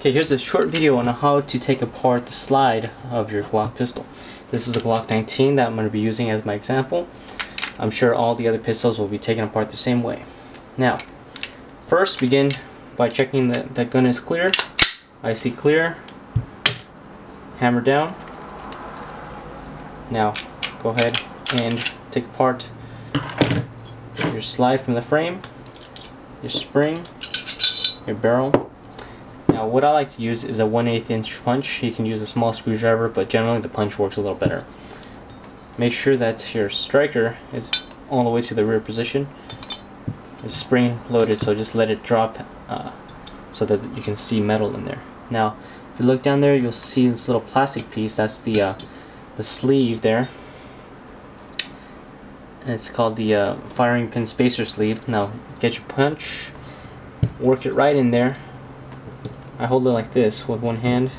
Okay, here's a short video on how to take apart the slide of your Glock pistol. This is a Glock 19 that I'm going to be using as my example. I'm sure all the other pistols will be taken apart the same way. Now, first begin by checking that that gun is clear. I see clear. Hammer down. Now, go ahead and take apart your slide from the frame, your spring, your barrel. Now what I like to use is a 1/8 inch punch. You can use a small screwdriver, but generally the punch works a little better. Make sure that your striker is all the way to the rear position. It's spring loaded, so just let it drop so that you can see metal in there. Now if you look down there, you'll see this little plastic piece. That's the sleeve there. And it's called the firing pin spacer sleeve. Now get your punch, work it right in there. I hold it like this with one hand,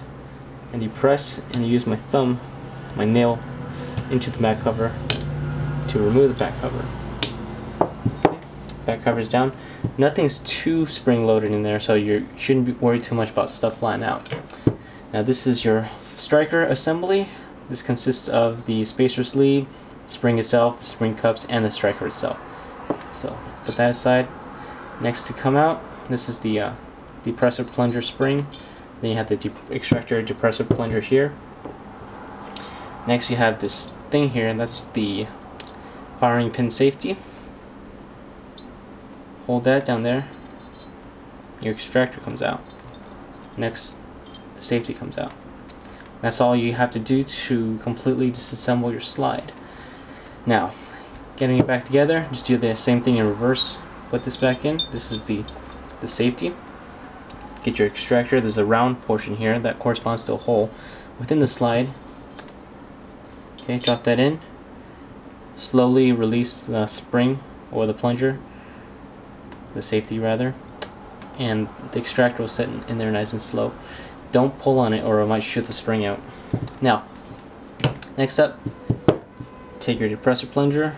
and you press and you use my thumb, my nail, into the back cover to remove the back cover. Okay. Back cover is down. Nothing's too spring loaded in there, so you shouldn't be worried too much about stuff flying out. Now this is your striker assembly. This consists of the spacer sleeve, spring itself, the spring cups, and the striker itself. So put that aside. Next to come out, this is the depressor plunger spring. Then you have the extractor depressor plunger here. Next you have this thing here, and that's the firing pin safety. Hold that down there. Your extractor comes out. Next, the safety comes out. That's all you have to do to completely disassemble your slide. Now, getting it back together, just do the same thing in reverse. Put this back in. This is the safety. Get your extractor. There's a round portion here that corresponds to a hole within the slide. Okay, drop that in. Slowly release the spring or the plunger, the safety rather, and the extractor will sit in there nice and slow. Don't pull on it or it might shoot the spring out. Now, next up, take your depressor plunger,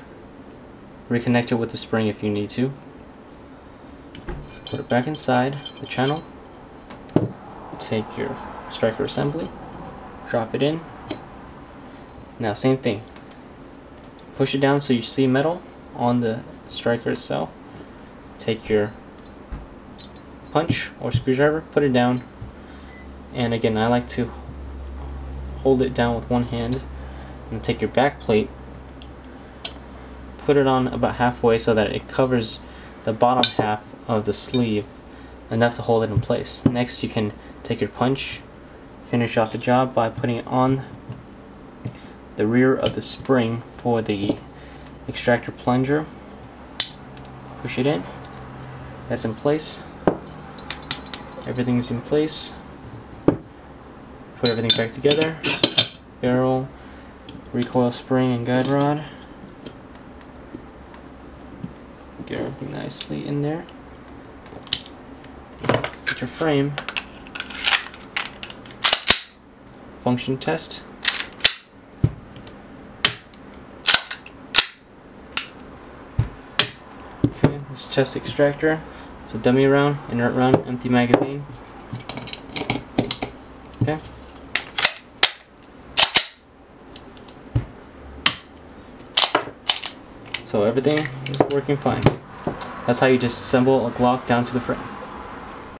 reconnect it with the spring if you need to. Put it back inside the channel. Take your striker assembly, drop it in. Now same thing. Push it down so you see metal on the striker itself. Take your punch or screwdriver, put it down, and again I like to hold it down with one hand, and take your back plate, put it on about halfway so that it covers the bottom half of the sleeve enough to hold it in place. Next you can take your punch, finish off the job by putting it on the rear of the spring for the extractor plunger. Push it in. That's in place. Everything's in place. Put everything back together. Barrel, recoil spring, and guide rod. Get everything nicely in there. Get your frame. Function test. Okay, this chest extractor. It's a dummy round, inert round, empty magazine. Okay. So everything is working fine. That's how you disassemble a Glock down to the frame.